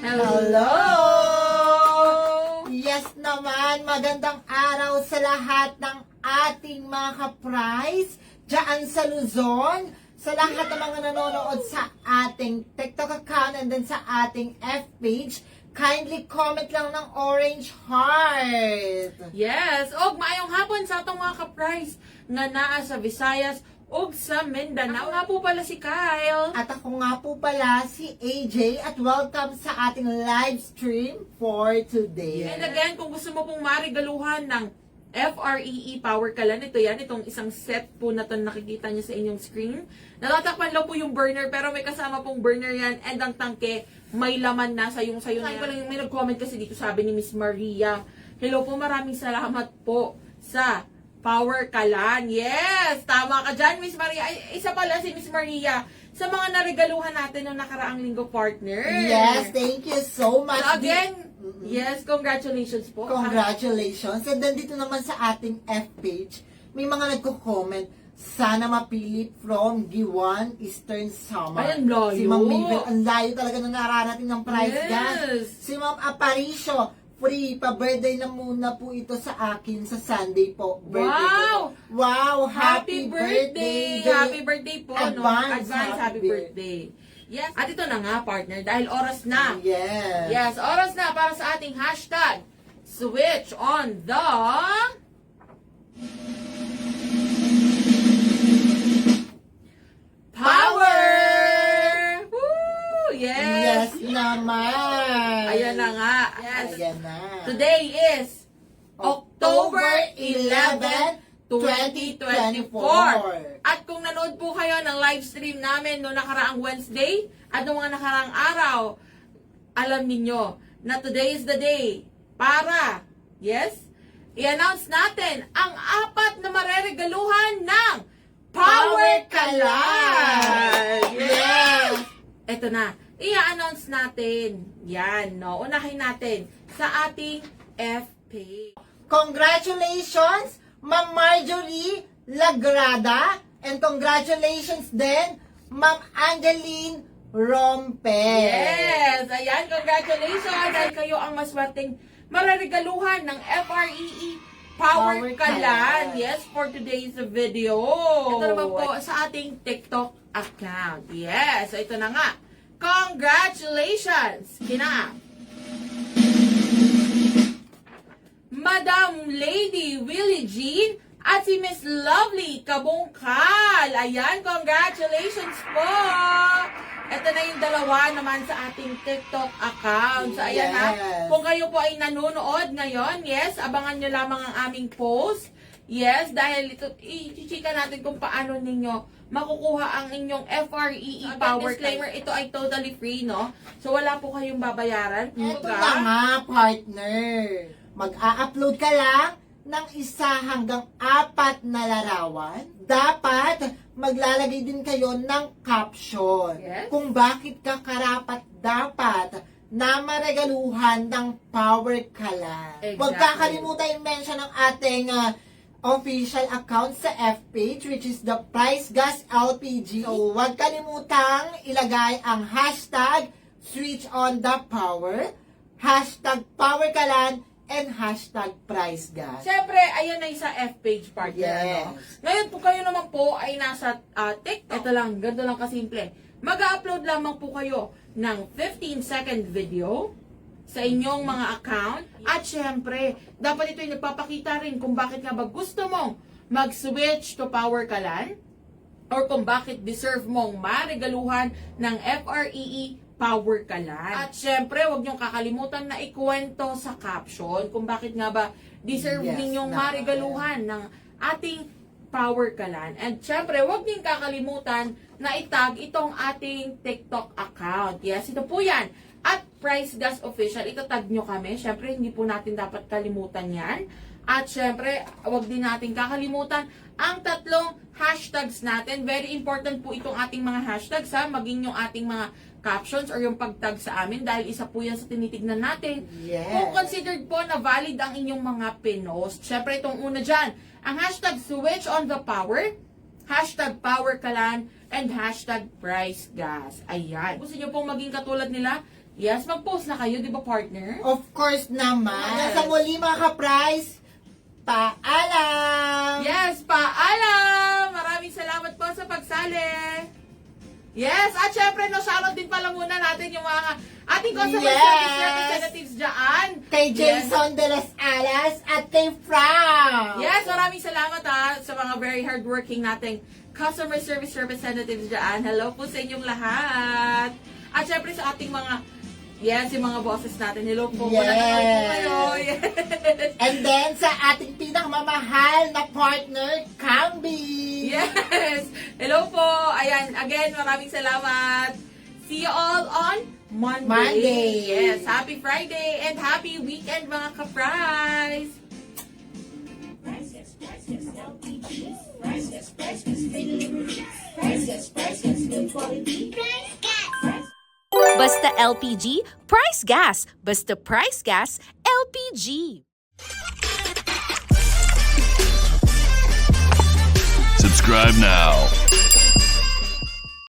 Hello! Yes naman, magandang araw sa lahat ng ating mga ka-prize dyan sa Luzon, sa lahat ng mga nanonood sa ating TikTok account and then sa ating F page. Kindly comment lang ng orange heart. Yes, og maayong hapon sa atong mga ka-prize nga naa sa Visayas ug sa Mindanao. Ako nga po pala si Kyle. At ako nga po pala si AJ at welcome sa ating live stream for today. And again, kung gusto mo pong marigaluhan ng FREE Power Kalan, ito yan, itong isang set po na ito nakikita niyo sa inyong screen. Natatakpan lang po yung burner pero may kasama pong burner yan and ang tangke may laman na sayong-sayo na yan. May nag-comment kasi dito, sabi ni Miss Maria. Hello po, maraming salamat po sa Power Kalan. Yes! Tama ka dyan, Miss Maria. Ay, isa pala si Miss Maria sa mga narigaluhan natin noong nakaraang linggo, partner. Yes, thank you so much. So again, yes, congratulations po. Congratulations. And then dito naman sa ating F page, may mga nagko-comment, sana mapili from Giwan Eastern Summer. Ay, ang layo. Si Ma'am Mabel, ang layo talaga na nararating ng prize, Yes. guys. Si Ma'am Aparicio, free, pa-birthday na muna po ito sa akin sa Sunday po. Birthday Wow! po. Wow! Happy birthday! Happy birthday po, no? Advance Happy birthday. Yes. At ito na nga, partner, dahil oras na. Yes. Yes, oras na para sa ating hashtag switch on the power! Woo! Yes Yes! naman. Ayan na nga. Yes. Ayan na. Today is October 11, 2024. At kung nanood po kayo ng live stream namin noong nakaraang Wednesday at noong mga nakaraang araw, alam ninyo na today is the day para, yes, i-announce natin ang apat na mareregaluhan ng Power Kalan! Yes! Eto na, i-announce natin. Yan, no? Unahin natin sa ating FP. Congratulations, Ma'am Marjorie Lagrada. And congratulations din, Ma'am Angeline Rompe. Yes! Ayan, congratulations! Dahil kayo ang maswerteng mareregaluhan ng FREE Power Power Kalan. Kalan. Yes, for today's video. Ito naman po sa ating TikTok account. Yes, so ito na nga. Congratulations! Kina Madam Lady Willie Jean at si Miss Lovely Kabungkal. Ayan, congratulations po! Ito na yung dalawa naman sa ating TikTok account. So, ayan ha. Yes. Kung kayo po ay nanonood ngayon, yes, abangan nyo lamang ang aming post. Yes, dahil ito, i-chika natin kung paano ninyo makukuha ang inyong FREE Power. Disclaimer, ito ay totally free, no? So, wala po kayong babayaran. Ito Kumbaga, na nga, partner. Mag-a-upload ka lang ng 1 hanggang 4 na larawan. Dapat maglalagay din kayo ng caption. Yes. Kung bakit ka karapat dapat na maregaluhan ng Power Kalan. Exactly. Huwag kakalimutan i-mention ang ating official account sa F page, which is the Price Gas LPG. So, huwag kalimutang ilagay ang hashtag switch on the power, hashtag Power Kalan, and hashtag Price Gas. Siyempre, ayan na yung sa F-page partner. Yes. No? Ngayon po kayo naman po ay nasa TikTok. Ito lang, ganito lang kasimple. Mag-upload lamang po kayo ng 15-second video sa inyong mga account. At syempre, dapat ito yung nagpapakita rin kung bakit nga ba gusto mong mag-switch to Power Kalan or kung bakit deserve mong maregaluhan ng FREE Power Kalan. At syempre, huwag niyong kakalimutan na ikwento sa caption kung bakit nga ba deserve Yes, ninyong naman. marigaluhan ng ating Power Kalan. And syempre, huwag niyong kakalimutan na itag itong ating TikTok account. Yes, ito po yan. At Price Gas Official, itatag nyo kami. Syempre, hindi po natin dapat kalimutan yan. At syempre, huwag din natin kakalimutan ang 3 hashtags natin. Very important po itong ating mga hashtags ha. Maging yung ating mga captions or yung pagtag sa amin dahil isa po yan sa tinitignan natin. Yes. Kung considered po na valid ang inyong mga pinost. Syempre, itong una dyan, ang hashtag switch on the power, hashtag Power Kalan, and hashtag Price Gas. Ayan. Gusto nyo pong maging katulad nila, Yes, mag-post na kayo, di ba partner? Of course naman. Yes. Sa muli mga ka-price, paalam! Yes, paalam! Maraming salamat po sa pagsali. Yes, at syempre, no, shoutout din pala muna natin yung mga ating customer Yes. service representatives dyan. Kay Yes. Jason de las Alas at kay Frank. Yes, maraming salamat sa mga very hardworking nating customer service representatives dyan. Hello po sa inyong lahat. At syempre sa ating mga, yung mga bosses natin. Hello po. Yes. Nanonood po kayo. Yes. And then sa ating pinakamamahal na partner, Camby. Yes! Hello po! Ayan, again, maraming salamat. See you all on Monday. Monday. Yes, happy Friday and happy weekend mga ka-prize! Basta LPG, price gas. Basta price gas, LPG. Subscribe now